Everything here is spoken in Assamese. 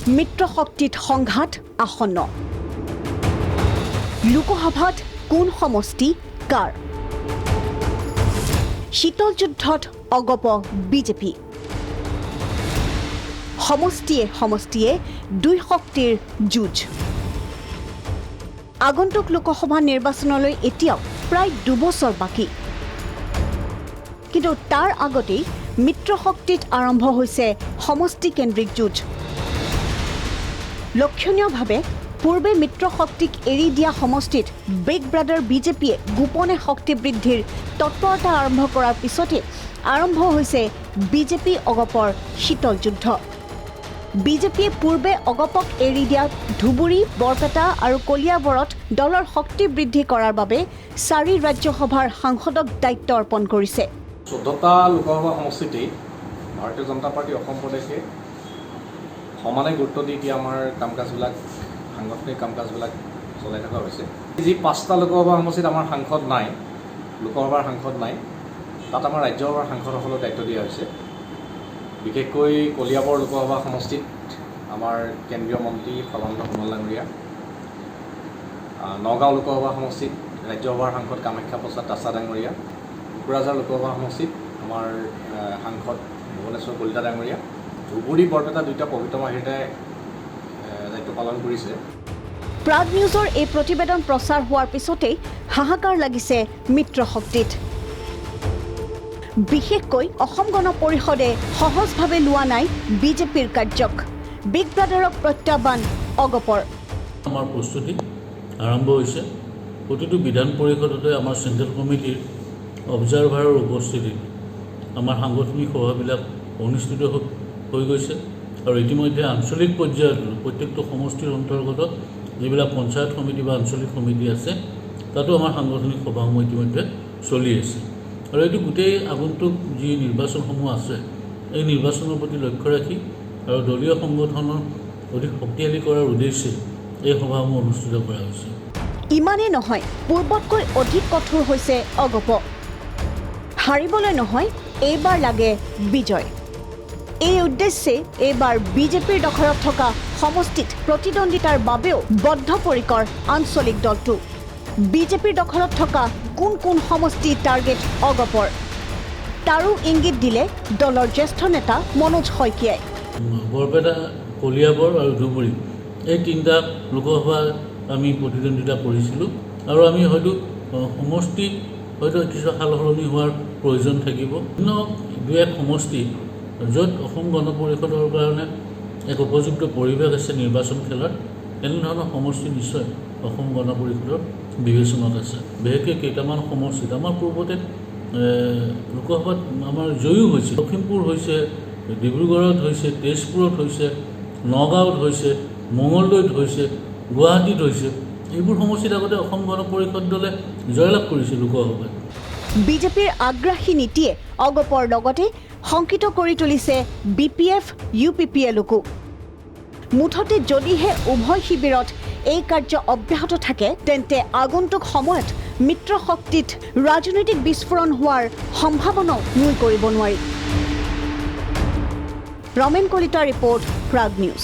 মিত্ৰ শক্তিত সংঘাত আসন্ন লোকসভাত কোন সমষ্টি কাৰ শীতল যুদ্ধত অগপ বিজেপি সমষ্টিয়ে দুই শক্তিৰ যুঁজ আগন্তুক লোকসভা নিৰ্বাচনলৈ এতিয়াও প্ৰায় 2 বছৰ বাকী কিন্তু তাৰ আগতেই মিত্ৰ শক্তিত আৰম্ভ হৈছে সমষ্টি কেন্দ্ৰিক যুঁজ লক্ষণীয়ভাৱে পূৰ্বে মিত্ৰ শক্তিক এৰি দিয়া সমষ্টিত বিগ ব্ৰাদাৰ বিজেপিয়ে গোপনে শক্তি বৃদ্ধিৰ তৎপৰতা আৰম্ভ কৰাৰ পিছতে আৰম্ভ হৈছে বিজেপি অগপৰ শীতল যুদ্ধ বিজেপিয়ে পূৰ্বে অগপক এৰি দিয়া ধুবুৰী বৰপেটা আৰু কলিয়াবৰত দলৰ শক্তি বৃদ্ধি কৰাৰ বাবে 4 ৰাজ্যসভাৰ সাংসদক দায়িত্ব অৰ্পণ কৰিছে 14টা লোকসভা সমষ্টিতেই ভাৰতীয় জনতা পাৰ্টি অসম প্ৰদেশে সমানে গুৰুত্ব দি এতিয়া আমাৰ কাম-কাজবিলাক সাংগঠনিক কাম-কাজবিলাক চলাই থকা হৈছে যি 5টা লোকসভা সমষ্টিত আমাৰ সাংসদ নাই লোকসভাৰ সাংসদ নাই তাত আমাৰ ৰাজ্যসভাৰ সাংসদসকলক দায়িত্ব দিয়া হৈছে বিশেষকৈ কলিয়াবৰ লোকসভা সমষ্টিত আমাৰ কেন্দ্ৰীয় মন্ত্ৰী সৰ্বানন্দ সোণোৱাল ডাঙৰীয়া নগাঁও লোকসভা সমষ্টিত ৰাজ্যসভাৰ সাংসদ কামাখ্যা প্ৰসাদ দাসা ডাঙৰীয়া কোকৰাঝাৰ লোকসভা সমষ্টিত আমাৰ সাংসদ ভুৱনেশ্বৰ কলিতা ডাঙৰীয়া ধুবুৰী বৰপেটা দুইটা পবিত্ৰ মাহিতাই দায়িত্ব পালন কৰিছে প্ৰাগ নিউজৰ এই প্ৰতিবেদন প্ৰচাৰ হোৱাৰ পিছতেই হাহাকাৰ লাগিছে মিত্ৰ শক্তিত বিশেষকৈ অসম গণ পৰিষদে সহজভাৱে লোৱা নাই বিজেপিৰ কাৰ্যক বিগ ব্ৰাদাৰক প্ৰত্যাহ্বান অগপৰ আমাৰ প্ৰস্তুতি আৰম্ভ হৈছে প্ৰতিটো বিধান পৰিষদতে আমাৰ চেণ্ট্ৰেল কমিটিৰ অবজাৰভাৰৰ উপস্থিতিত আমাৰ সাংগঠনিক সভাবিলাক অনুষ্ঠিত হৈ গৈছে আৰু ইতিমধ্যে আঞ্চলিক পৰ্যায়ত প্ৰত্যেকটো সমষ্টিৰ অন্তৰ্গত যিবিলাক পঞ্চায়ত সমিতি বা আঞ্চলিক সমিতি আছে তাতো আমাৰ সাংগঠনিক সভাসমূহ ইতিমধ্যে চলি আছে আৰু এইটো গোটেই আগন্তুক যি নিৰ্বাচনসমূহ আছে এই নিৰ্বাচনৰ প্ৰতি লক্ষ্য ৰাখি আৰু দলীয় সংগঠনৰ অধিক শক্তিশালী কৰাৰ উদ্দেশ্যে এই সভাসমূহ অনুষ্ঠিত কৰা হৈছে ইমানেই নহয় পূৰ্বতকৈ অধিক কঠোৰ হৈছে অগপ হাৰিবলৈ নহয় এইবাৰ লাগে বিজয় এই উদ্দেশ্যে এইবাৰ বিজেপিৰ দখলত থকা সমষ্টিত প্ৰতিদ্বন্দ্বিতাৰ বাবেও বদ্ধপৰিকৰ আঞ্চলিক দলটো বিজেপিৰ দখলত থকা কোন সমষ্টি টাৰ্গেট অগপৰ তাৰো ইংগিত দিলে দলৰ জ্যেষ্ঠ নেতা মনোজ শইকীয়াই বৰপেটা কলিয়াবৰ আৰু ধুবুৰী এই 3টা লোকসভা আমি প্ৰতিদ্বন্দ্বিতা কৰিছিলোঁ আৰু আমি হয়তো সমষ্টিত হয়তো কিছু সালসলনি হোৱাৰ প্ৰয়োজন থাকিব কিন্তু 2-1 সমষ্টি য'ত অসম গণ পৰিষদৰ কাৰণে এক উপযুক্ত পৰিৱেশ আছে নিৰ্বাচন খেলাৰ এনেধৰণৰ সমষ্টি নিশ্চয় অসম গণ পৰিষদৰ বিবেচনাত আছে বিশেষকৈ কেইটামান সমষ্টিত আমাৰ পূৰ্বতে লোকসভাত আমাৰ জয়ো হৈছে লখিমপুৰ হৈছে ডিব্ৰুগড়ত হৈছে তেজপুৰত হৈছে নগাঁৱত হৈছে মঙলদৈত হৈছে গুৱাহাটীত হৈছে এইবোৰ সমষ্টিত আগতে অসম গণ পৰিষদ দলে জয়লাভ কৰিছে লোকসভাত বিজেপিৰ আগ্ৰাসী নীতিয়ে অগপৰ লগতে শংকিত কৰি তুলিছে বিপিএফ ইউপিপিএলকো মুঠতে যদিহে উভয় শিবিৰত এই কাৰ্য অব্যাহত থাকে তেন্তে আগন্তুক সময়ত মিত্ৰ শক্তিত ৰাজনৈতিক বিস্ফোৰণ হোৱাৰ সম্ভাৱনাও নুই কৰিব নোৱাৰি ৰমেন কলিতাৰ ৰিপৰ্ট প্ৰাগ নিউজ